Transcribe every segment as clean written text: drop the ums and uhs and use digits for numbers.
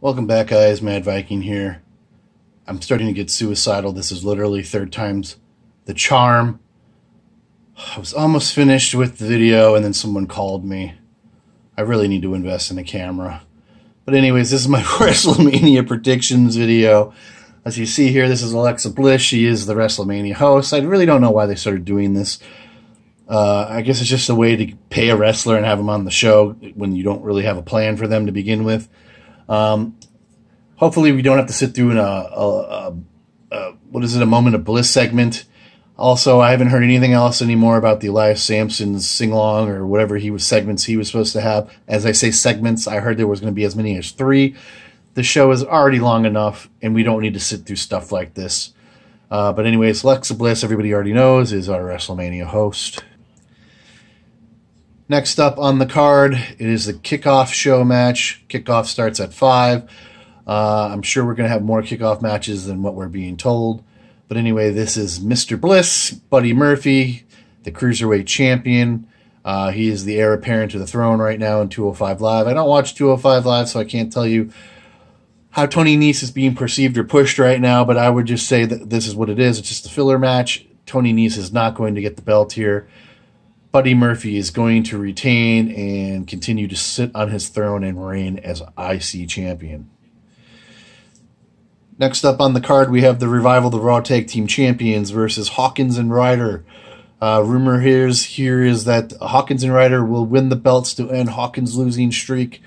Welcome back, guys. Mad Viking here. I'm starting to get suicidal. This is literally third time's the charm. I was almost finished with the video, and then someone called me. I really need to invest in a camera. But anyways, this is my Wrestlemania predictions video. As you see here, this is Alexa Bliss. She is the Wrestlemania host. I really don't know why they started doing this. I guess it's just a way to pay a wrestler and have them on the show when you don't really have a plan for them to begin with. Hopefully we don't have to sit through a Moment of Bliss segment. Also, I haven't heard anything else anymore about the Elias Sampson's sing-along or whatever segments he was supposed to have. As I say segments, I heard there was going to be as many as 3. The show is already long enough, and we don't need to sit through stuff like this. But anyways, Alexa Bliss, everybody already knows, is our WrestleMania host. Next up on the card, it is the kickoff show match. Kickoff starts at 5. I'm sure we're going to have more kickoff matches than what we're being told. But anyway, this is Mr. Bliss, Buddy Murphy, the Cruiserweight Champion. He is the heir apparent to the throne right now in 205 Live. I don't watch 205 Live, so I can't tell you how Tony Nese is being perceived or pushed right now, but I would just say that this is what it is. It's just a filler match. Tony Nese is not going to get the belt here. Buddy Murphy is going to retain and continue to sit on his throne and reign as IC champion. Next up on the card, we have the Revival, the Raw Tag Team Champions versus Hawkins and Ryder. Rumor here is that Hawkins and Ryder will win the belts to end Hawkins' losing streak.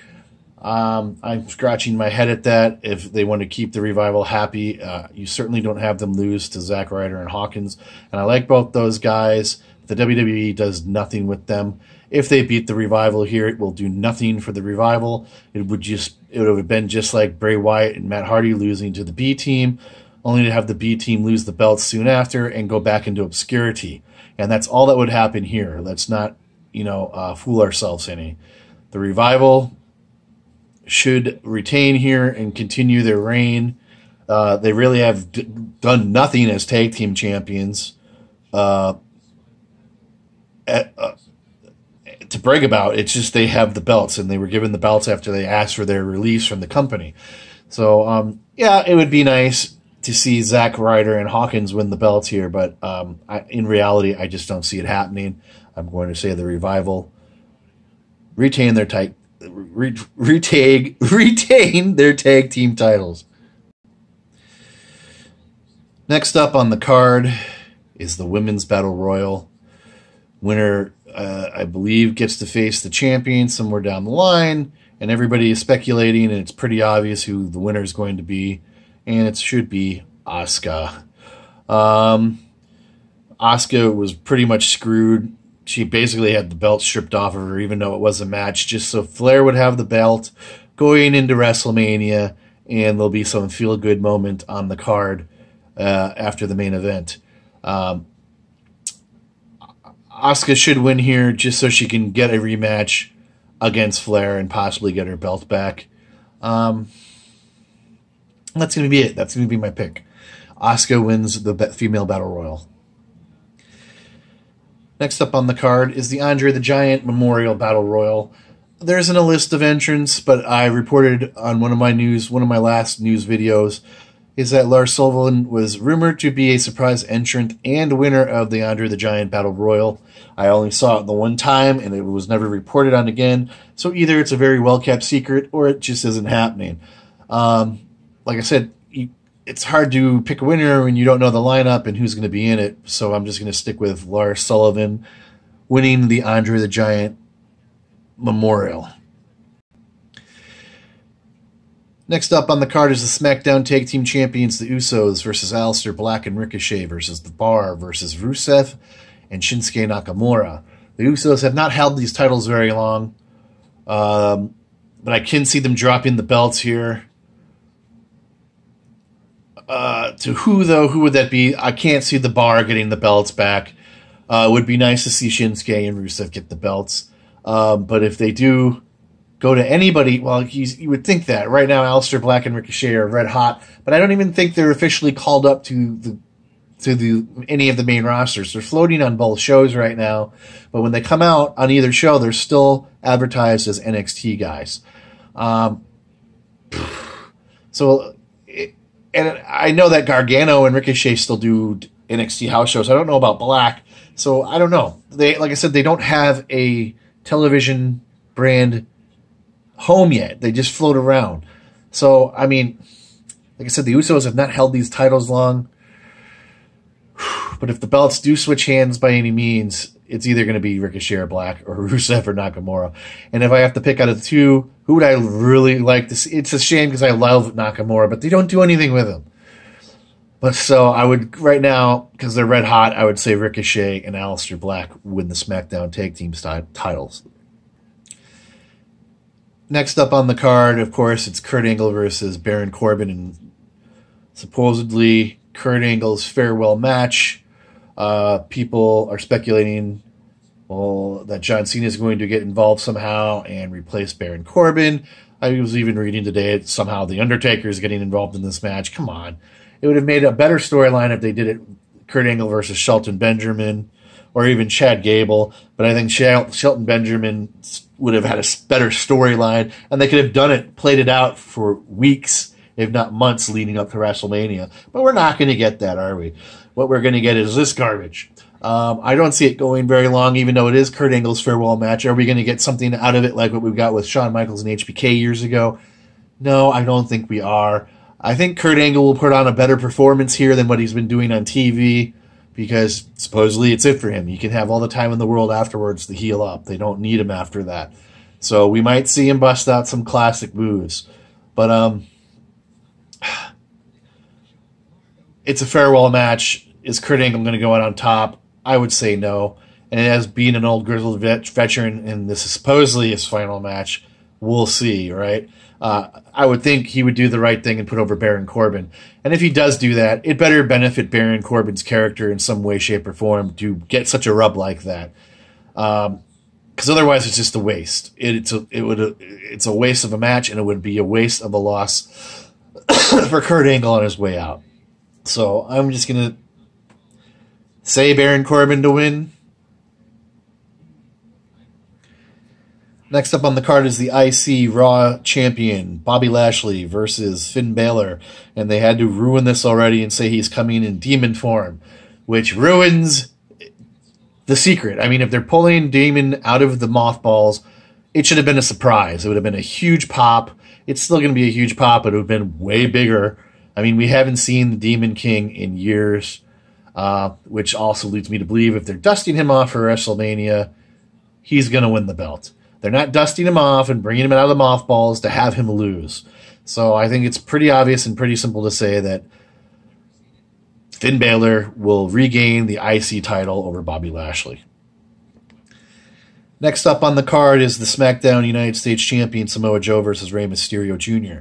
I'm scratching my head at that. If they want to keep the Revival happy, you certainly don't have them lose to Zack Ryder and Hawkins. And I like both those guys. The WWE does nothing with them. If they beat the Revival here, it will do nothing for the Revival. It would have been just like Bray Wyatt and Matt Hardy losing to the B team, only to have the B team lose the belts soon after and go back into obscurity. And that's all that would happen here. Let's not, fool ourselves any. The Revival should retain here and continue their reign. They really have done nothing as tag team champions. To brag about. It's just they have the belts, and they were given the belts after they asked for their release from the company. So, yeah, it would be nice to see Zack Ryder and Hawkins win the belts here, but in reality, I just don't see it happening. I'm going to say the Revival retain their tag team titles. Next up on the card is the Women's Battle Royal. Winner, I believe, gets to face the champion somewhere down the line, and everybody is speculating, and it's pretty obvious who the winner is going to be, and it should be Asuka. Asuka was pretty much screwed. She basically had the belt stripped off of her, even though it was a match, just so Flair would have the belt going into WrestleMania, and there'll be some feel-good moment on the card after the main event. Asuka should win here just so she can get a rematch against Flair and possibly get her belt back. That's going to be it. That's going to be my pick. Asuka wins the female battle royal. Next up on the card is the Andre the Giant Memorial Battle Royal. There isn't a list of entrants, but I reported on one of my last news videos is that Lars Sullivan was rumored to be a surprise entrant and winner of the Andre the Giant Battle Royal. I only saw it the one time, and it was never reported on again. So either it's a very well-kept secret, or it just isn't happening. Like I said, it's hard to pick a winner when you don't know the lineup and who's going to be in it. So I'm just going to stick with Lars Sullivan winning the Andre the Giant Memorial. Next up on the card is the Smackdown Tag Team Champions, the Usos, versus Aleister Black and Ricochet, versus The Bar, versus Rusev and Shinsuke Nakamura. The Usos have not held these titles very long, but I can see them dropping the belts here. To who, though? Who would that be? I can't see The Bar getting the belts back. It would be nice to see Shinsuke and Rusev get the belts. But if they do go to anybody, well, you would think that. Right now, Aleister Black and Ricochet are red hot, but I don't even think they're officially called up to any of the main rosters. They're floating on both shows right now, but when they come out on either show, they're still advertised as NXT guys. So, and I know that Gargano and Ricochet still do NXT house shows. I don't know about Black, so I don't know. They, like I said, they don't have a television brand home yet. They just float around. So, I mean, like I said, the Usos have not held these titles long. But if the belts do switch hands by any means, it's either going to be Ricochet or Black or Rusev or Nakamura. And if I have to pick out of the two, who would I really like to see? It's a shame because I love Nakamura, but they don't do anything with him. But so I would, right now, because they're red hot, I would say Ricochet and Aleister Black win the SmackDown Tag Team titles. Next up on the card, of course, it's Kurt Angle versus Baron Corbin, and supposedly Kurt Angle's farewell match. People are speculating, well, that John Cena is going to get involved somehow and replace Baron Corbin. I was even reading today that somehow The Undertaker is getting involved in this match. Come on. It would have made a better storyline if they did it Kurt Angle versus Shelton Benjamin or even Chad Gable. But I think Shelton Benjamin would have had a better storyline, and they could have done it, played it out for weeks, if not months, leading up to WrestleMania. But we're not going to get that, are we? What we're going to get is this garbage. I don't see it going very long, even though it is Kurt Angle's farewell match. Are we going to get something out of it like what we got with Shawn Michaels and HBK years ago? No, I don't think we are. I think Kurt Angle will put on a better performance here than what he's been doing on TV, because supposedly it's it for him. He can have all the time in the world afterwards to heal up. They don't need him after that. So we might see him bust out some classic moves. But it's a farewell match. Is Kurt Angle going to go out on top? I would say no. And as being an old grizzled veteran, and this is supposedly his final match, we'll see, right? I would think he would do the right thing and put over Baron Corbin. And if he does do that, it better benefit Baron Corbin's character in some way, shape, or form to get such a rub like that. Because otherwise it's just a waste. It's a waste of a match, and it would be a waste of a loss for Kurt Angle on his way out. So I'm just going to say Baron Corbin to win. Next up on the card is the IC Raw champion, Bobby Lashley versus Finn Balor. And they had to ruin this already and say he's coming in demon form, which ruins the secret. I mean, if they're pulling Demon out of the mothballs, it should have been a surprise. It would have been a huge pop. It's still going to be a huge pop, but it would have been way bigger. I mean, we haven't seen the Demon King in years, which also leads me to believe if they're dusting him off for WrestleMania, he's going to win the belt. They're not dusting him off and bringing him out of the mothballs to have him lose. So I think it's pretty obvious and pretty simple to say that Finn Balor will regain the IC title over Bobby Lashley. Next up on the card is the SmackDown United States Champion Samoa Joe versus Rey Mysterio Jr.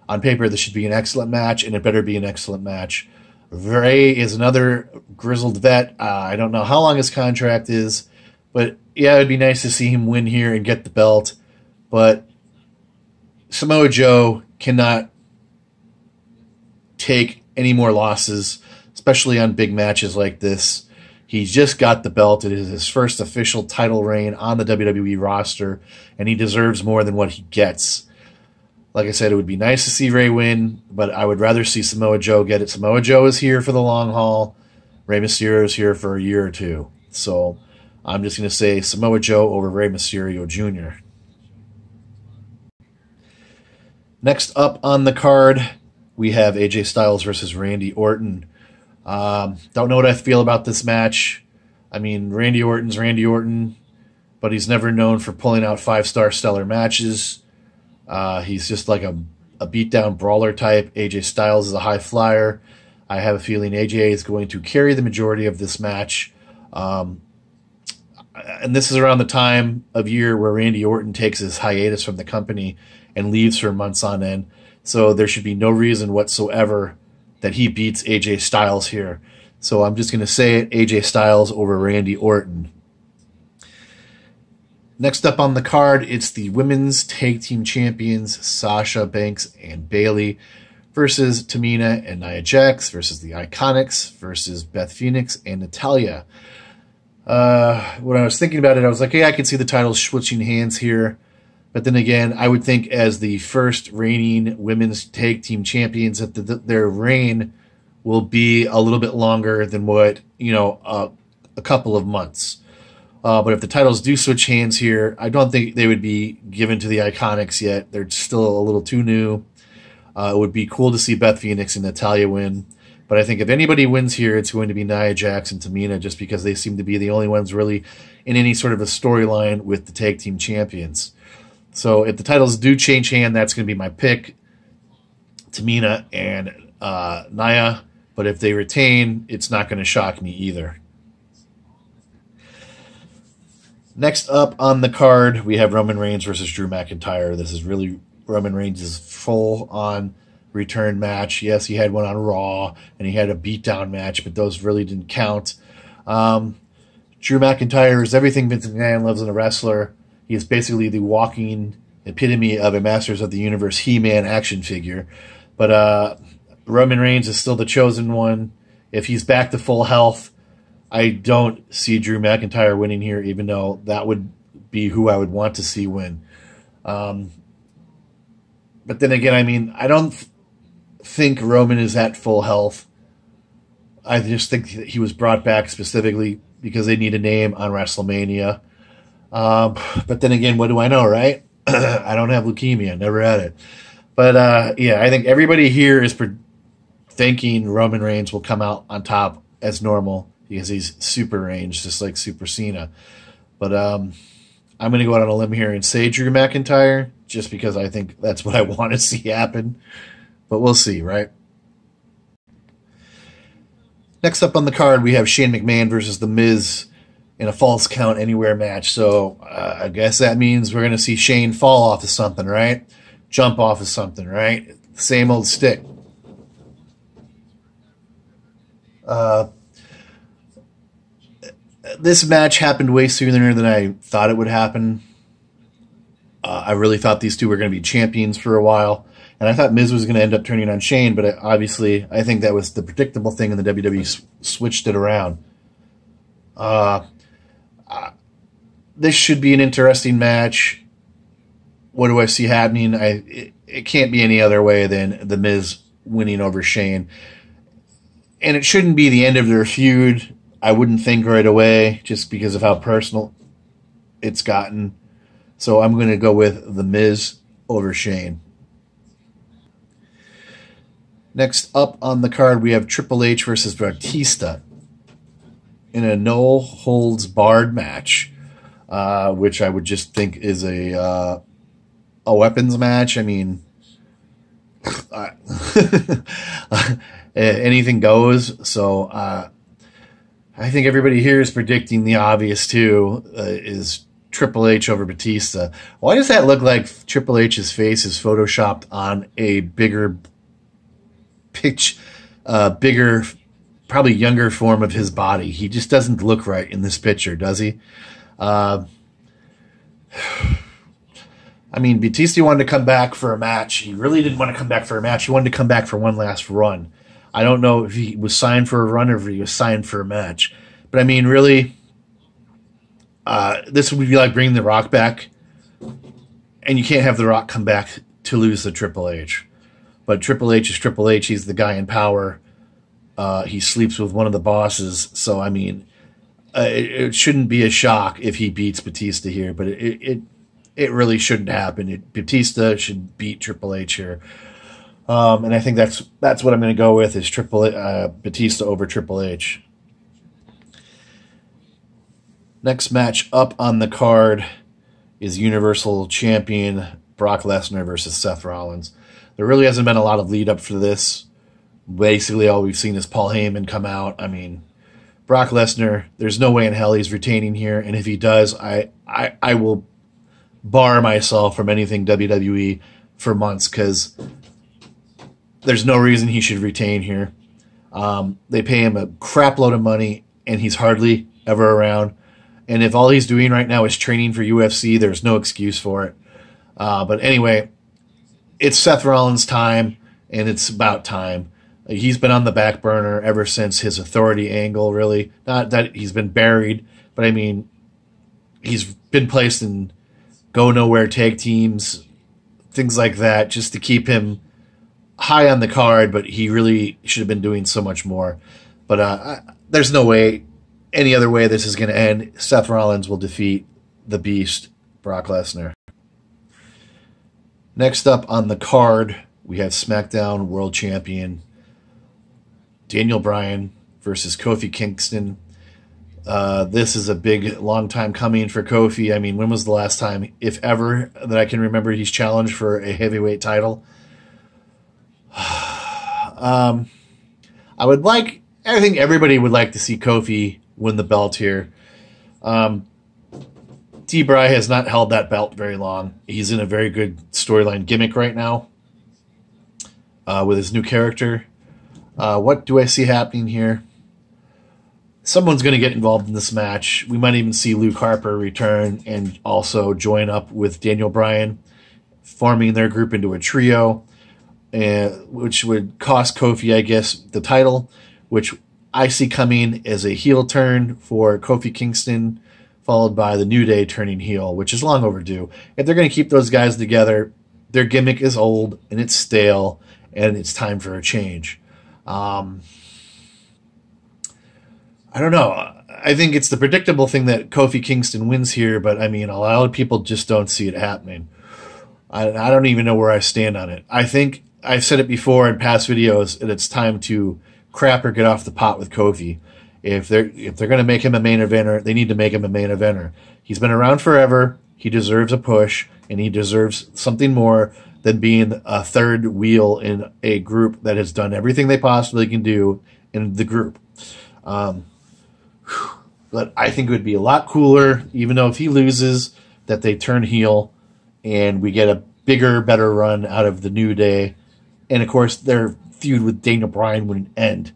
On paper, this should be an excellent match, and it better be an excellent match. Rey is another grizzled vet. I don't know how long his contract is, but yeah, it would be nice to see him win here and get the belt. But Samoa Joe cannot take any more losses, especially on big matches like this. He's just got the belt. It is his first official title reign on the WWE roster, and he deserves more than what he gets. Like I said, it would be nice to see Rey win, but I would rather see Samoa Joe get it. Samoa Joe is here for the long haul. Rey Mysterio is here for a year or two. So I'm just going to say Samoa Joe over Rey Mysterio Jr. Next up on the card, we have AJ Styles versus Randy Orton. Don't know what I feel about this match. I mean, Randy Orton's Randy Orton, but he's never known for pulling out 5-star stellar matches. He's just like a beatdown brawler type. AJ Styles is a high flyer. I have a feeling AJ is going to carry the majority of this match. And this is around the time of year where Randy Orton takes his hiatus from the company and leaves for months on end. So there should be no reason whatsoever that he beats AJ Styles here. So I'm just going to say it, AJ Styles over Randy Orton. Next up on the card, it's the Women's Tag Team Champions, Sasha Banks and Bayley versus Tamina and Nia Jax versus the Iconics versus Beth Phoenix and Natalya. When I was thinking about it, I was like, hey, I can see the titles switching hands here. But then again, I would think as the first reigning women's tag team champions that their reign will be a little bit longer than what, a couple of months. But if the titles do switch hands here, I don't think they would be given to the Iconics yet. They're still a little too new. It would be cool to see Beth Phoenix and Natalya win. But I think if anybody wins here, it's going to be Nia Jax and Tamina, just because they seem to be the only ones really in any sort of a storyline with the tag team champions. So if the titles do change hand, that's going to be my pick, Tamina and Nia. But if they retain, it's not going to shock me either. Next up on the card, we have Roman Reigns versus Drew McIntyre. This is really Roman Reigns' full-on return match. Yes, he had one on Raw, and he had a beatdown match, but those really didn't count. Drew McIntyre is everything Vince McMahon loves in a wrestler. He is basically the walking epitome of a Masters of the Universe He-Man action figure. But Roman Reigns is still the chosen one. If he's back to full health, I don't see Drew McIntyre winning here, even though that would be who I would want to see win. But then again, I mean, I don't think Roman is at full health. I just think that he was brought back specifically because they need a name on WrestleMania. But then again, what do I know, right? I don't have leukemia. Never had it. But, yeah, I think everybody here is thinking Roman Reigns will come out on top as normal because he's super range, just like Super Cena. But I'm going to go out on a limb here and say Drew McIntyre just because I think that's what I want to see happen. But we'll see, right? Next up on the card, we have Shane McMahon versus The Miz in a Falls Count Anywhere match. So I guess that means we're going to see Shane fall off of something, right? Jump off of something, right? Same old stick. This match happened way sooner than I thought it would happen. I really thought these two were going to be champions for a while. And I thought Miz was going to end up turning on Shane, but obviously I think that was the predictable thing, and the WWE switched it around. This should be an interesting match. What do I see happening? It can't be any other way than The Miz winning over Shane. And it shouldn't be the end of their feud, I wouldn't think right away, just because of how personal it's gotten. So I'm going to go with The Miz over Shane. Next up on the card, we have Triple H versus Batista in a no-holds-barred match, which I would just think is a weapons match. I mean, anything goes. So I think everybody here is predicting the obvious, too, is Triple H over Batista. Why does that look like Triple H's face is photoshopped on a bigger, probably younger form of his body? He just doesn't look right in this picture, does he? I mean, Batista wanted to come back for a match. He really didn't want to come back for a match. He wanted to come back for one last run. I don't know if he was signed for a run or if he was signed for a match. But, I mean, really, this would be like bringing The Rock back. And you can't have The Rock come back to lose to Triple H. But Triple H is Triple H. He's the guy in power. He sleeps with one of the bosses. So, I mean, it shouldn't be a shock if he beats Batista here. But it really shouldn't happen. Batista should beat Triple H here. And I think that's what I'm going to go with, is Batista over Triple H. Next match up on the card is Universal Champion Brock Lesnar versus Seth Rollins. There really hasn't been a lot of lead up for this. Basically, all we've seen is Paul Heyman come out. I mean, Brock Lesnar, there's no way in hell he's retaining here. And if he does, I will bar myself from anything WWE for months, because there's no reason he should retain here. They pay him a crap load of money, and he's hardly ever around. And if all he's doing right now is training for UFC, there's no excuse for it. But anyway, it's Seth Rollins' time, and it's about time. He's been on the back burner ever since his authority angle, really. Not that he's been buried, but I mean, he's been placed in go nowhere tag teams, things like that, just to keep him high on the card, but he really should have been doing so much more. But there's no way, any other way this is going to end. Seth Rollins will defeat the Beast, Brock Lesnar. Next up on the card, we have SmackDown World Champion Daniel Bryan versus Kofi Kingston. This is a big, long time coming for Kofi. I mean, when was the last time, if ever, that I can remember he's challenged for a heavyweight title? I think everybody would like to see Kofi win the belt here. D-Bry has not held that belt very long. He's in a very good storyline gimmick right now with his new character. What do I see happening here? Someone's going to get involved in this match. We might even see Luke Harper return and also join up with Daniel Bryan, forming their group into a trio, which would cost Kofi, I guess, the title, which I see coming as a heel turn for Kofi Kingston, followed by the New Day turning heel, which is long overdue. If they're going to keep those guys together, their gimmick is old and it's stale, and it's time for a change. I don't know. I think it's the predictable thing that Kofi Kingston wins here, but I mean, a lot of people just don't see it happening. I don't even know where I stand on it. I think I've said it before in past videos that it's time to crap or get off the pot with Kofi. If they're going to make him a main eventer, they need to make him a main eventer. He's been around forever. He deserves a push, and he deserves something more than being a third wheel in a group that has done everything they possibly can do in the group. But I think it would be a lot cooler, even though if he loses, that they turn heel and we get a bigger, better run out of the New Day. And, of course, their feud with Daniel Bryan wouldn't end.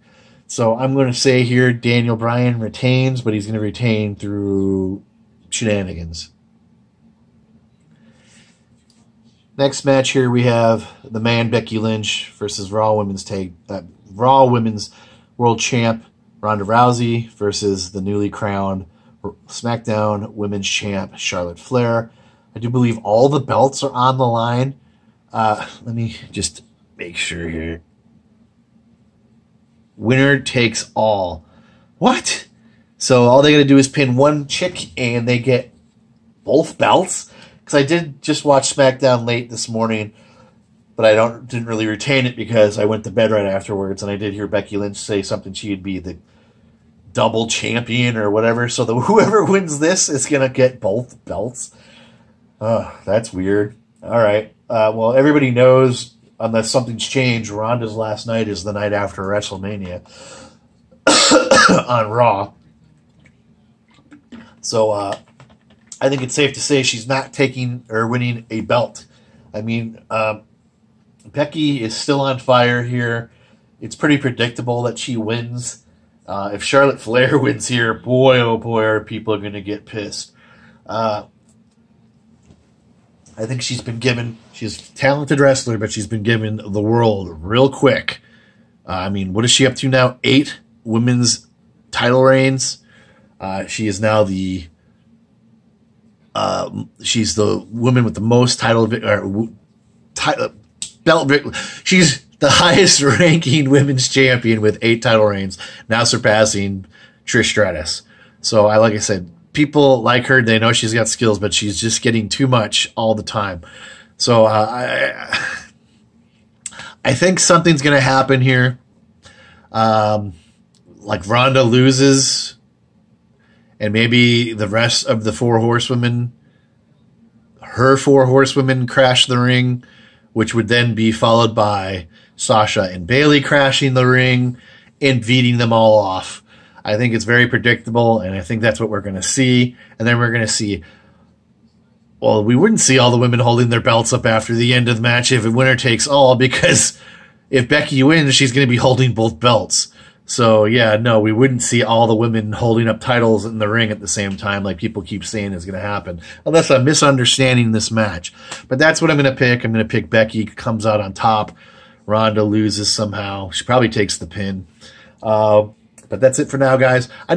So I'm going to say here Daniel Bryan retains, but he's going to retain through shenanigans. Next match here we have the man Becky Lynch versus Raw Women's World Champ Ronda Rousey versus the newly crowned SmackDown Women's Champ Charlotte Flair. I do believe all the belts are on the line. Let me just make sure here. Winner takes all. What? So all they got to do is pin one chick and they get both belts? Because I did just watch SmackDown late this morning, but I didn't really retain it because I went to bed right afterwards, and I did hear Becky Lynch say something she'd be the double champion or whatever. So whoever wins this is going to get both belts. That's weird. All right. Well, everybody knows, unless something's changed, Ronda's last night is the night after WrestleMania on Raw. So I think it's safe to say she's not taking or winning a belt. I mean, Becky is still on fire here. It's pretty predictable that she wins. If Charlotte Flair wins here, boy, oh boy, are people going to get pissed. I think she's a talented wrestler, but she's been given the world real quick. I mean, what is she up to now? 8 women's title reigns. She is now she's the woman with the most belt. She's the highest ranking women's champion with 8 title reigns, now surpassing Trish Stratus. So like I said, people like her. They know she's got skills, but she's just getting too much all the time. So I think something's going to happen here. Like Ronda loses, and maybe the rest of the 4 horsewomen, her 4 horsewomen, crash the ring, which would then be followed by Sasha and Bayley crashing the ring and beating them all off. I think it's very predictable, and I think that's what we're going to see. And then we're going to see, well, we wouldn't see all the women holding their belts up after the end of the match if a winner takes all, because if Becky wins, she's going to be holding both belts. So, yeah, no, we wouldn't see all the women holding up titles in the ring at the same time like people keep saying is going to happen, unless I'm misunderstanding this match. But that's what I'm going to pick. I'm going to pick Becky comes out on top. Ronda loses somehow. She probably takes the pin. But that's it for now, guys. I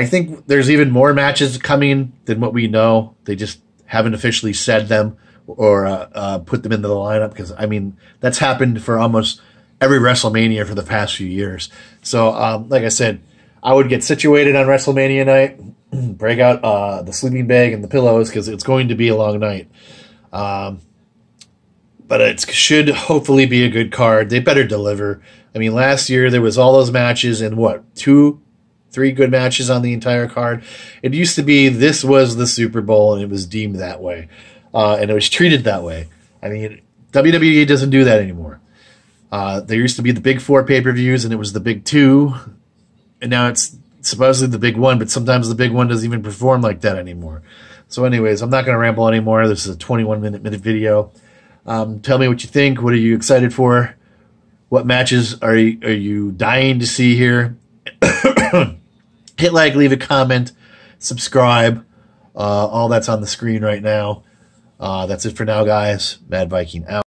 think there's even more matches coming than what we know. They just haven't officially said them or put them into the lineup, because, I mean, that's happened for almost every WrestleMania for the past few years. So, like I said, I would get situated on WrestleMania night, break out the sleeping bag and the pillows, because it's going to be a long night. But it should hopefully be a good card. They better deliver. I mean, last year there was all those matches and what, 2-3 good matches on the entire card. It used to be this was the Super Bowl, and it was deemed that way. And it was treated that way. I mean, WWE doesn't do that anymore. There used to be the big 4 pay-per-views, and it was the big 2. And now it's supposedly the big 1, but sometimes the big 1 doesn't even perform like that anymore. So anyways, I'm not going to ramble anymore. This is a 21-minute video. Tell me what you think. What are you excited for? What matches are you dying to see here? Hit like, leave a comment, subscribe. All that's on the screen right now. That's it for now, guys. Mad Viking out.